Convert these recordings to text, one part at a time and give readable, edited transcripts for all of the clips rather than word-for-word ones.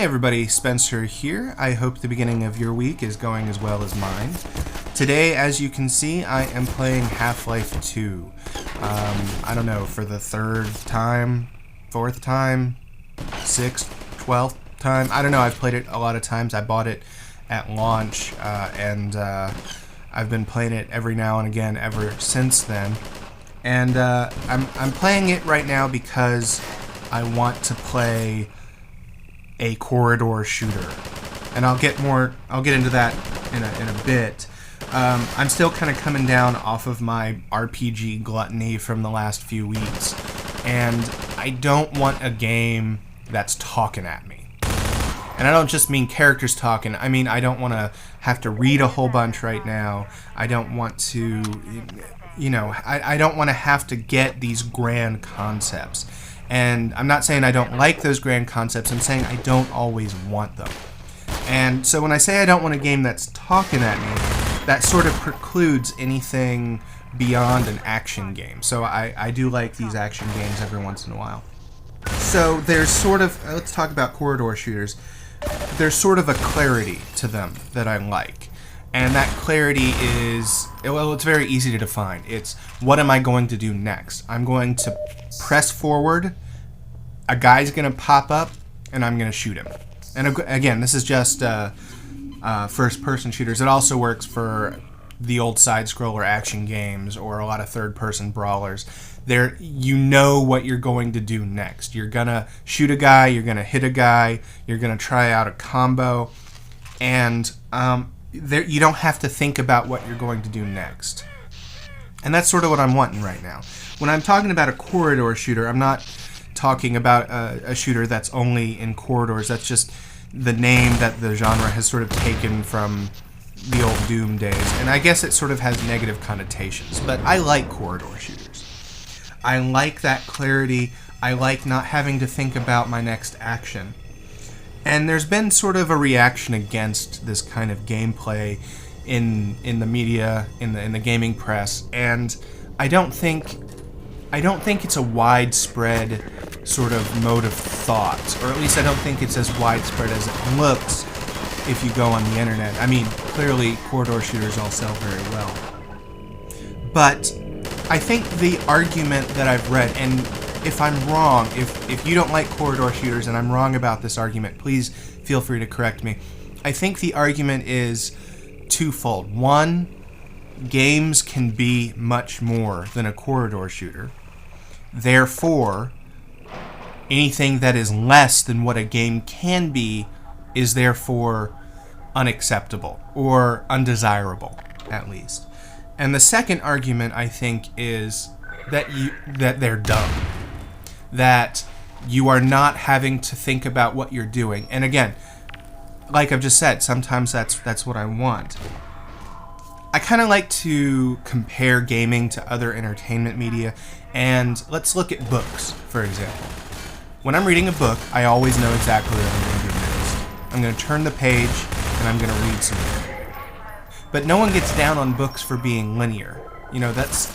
Hey everybody, Spencer here. I hope the beginning of your week is going as well as mine. Today, as you can see, I am playing Half-Life 2. I don't know, for the third time, fourth time, sixth, 12th time. I don't know, I've played it a lot of times. I bought it at launch, and I've been playing it every now and again ever since then. And I'm playing it right now because I want to play a corridor shooter, and I'll get into that in a bit. I'm still kind of coming down off of my RPG gluttony from the last few weeks, and I don't want a game that's talking at me. And I don't just mean characters talking. I mean, I don't want to have to read a whole bunch right now. I don't want to, I don't want to have to get these grand concepts. And I'm not saying I don't like those grand concepts, I'm saying I don't always want them. And so when I say I don't want a game that's talking at me, that sort of precludes anything beyond an action game. So I do like these action games every once in a while. So there's sort of, let's talk about corridor shooters. There's sort of a clarity to them that I like. And that clarity is, well, it's very easy to define. It's, what am I going to do next? I'm going to press forward, a guy's going to pop up, and I'm going to shoot him. And again, this is just first-person shooters. It also works for the old side-scroller action games or a lot of third-person brawlers. There, you know what you're going to do next. You're going to shoot a guy, you're going to hit a guy, you're going to try out a combo, and you don't have to think about what you're going to do next. And that's sort of what I'm wanting right now. When I'm talking about a corridor shooter, I'm not talking about a shooter that's only in corridors. That's just the name that the genre has sort of taken from the old Doom days. And I guess it sort of has negative connotations. But I like corridor shooters. I like that clarity. I like not having to think about my next action. And there's been sort of a reaction against this kind of gameplay in the media, in the gaming press, and I don't think it's a widespread sort of mode of thought, or at least I don't think it's as widespread as it looks if you go on the internet. I mean, clearly corridor shooters all sell very well. But I think the argument that I've read, and if I'm wrong, if you don't like corridor shooters and I'm wrong about this argument, please feel free to correct me. I think the argument is twofold. One, games can be much more than a corridor shooter. Therefore, anything that is less than what a game can be is therefore unacceptable or undesirable, at least. And the second argument, I think, is that they're dumb. That you are not having to think about what you're doing. And again, like I've just said, sometimes that's what I want. I kind of like to compare gaming to other entertainment media, and let's look at books, for example. When I'm reading a book, I always know exactly what I'm going to do next. I'm going to turn the page, and I'm going to read something. But no one gets down on books for being linear. You know, that's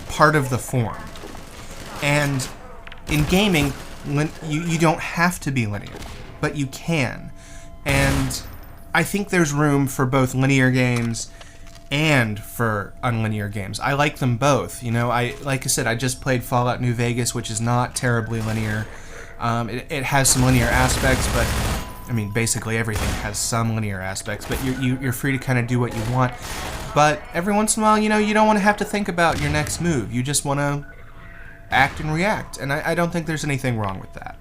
part of the form. And in gaming, you don't have to be linear, but you can. And I think there's room for both linear games and for unlinear games. I like them both. You know, like I said, I just played Fallout New Vegas, which is not terribly linear. It has some linear aspects, but I mean, basically everything has some linear aspects, but you're free to kind of do what you want. But every once in a while, you know, you don't want to have to think about your next move. You just want to act and react, and I don't think there's anything wrong with that.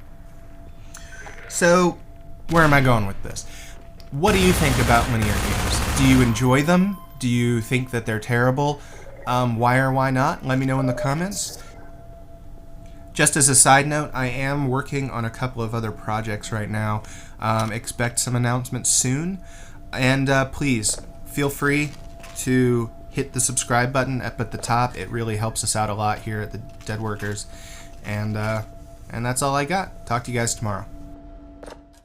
So, where am I going with this? What do you think about linear games? Do you enjoy them? Do you think that they're terrible? Why or why not? Let me know in the comments. Just as a side note, I am working on a couple of other projects right now. Expect some announcements soon. And please, feel free to hit the subscribe button up at the top. It really helps us out a lot here at the Dead Workers. And that's all I got. Talk to you guys tomorrow.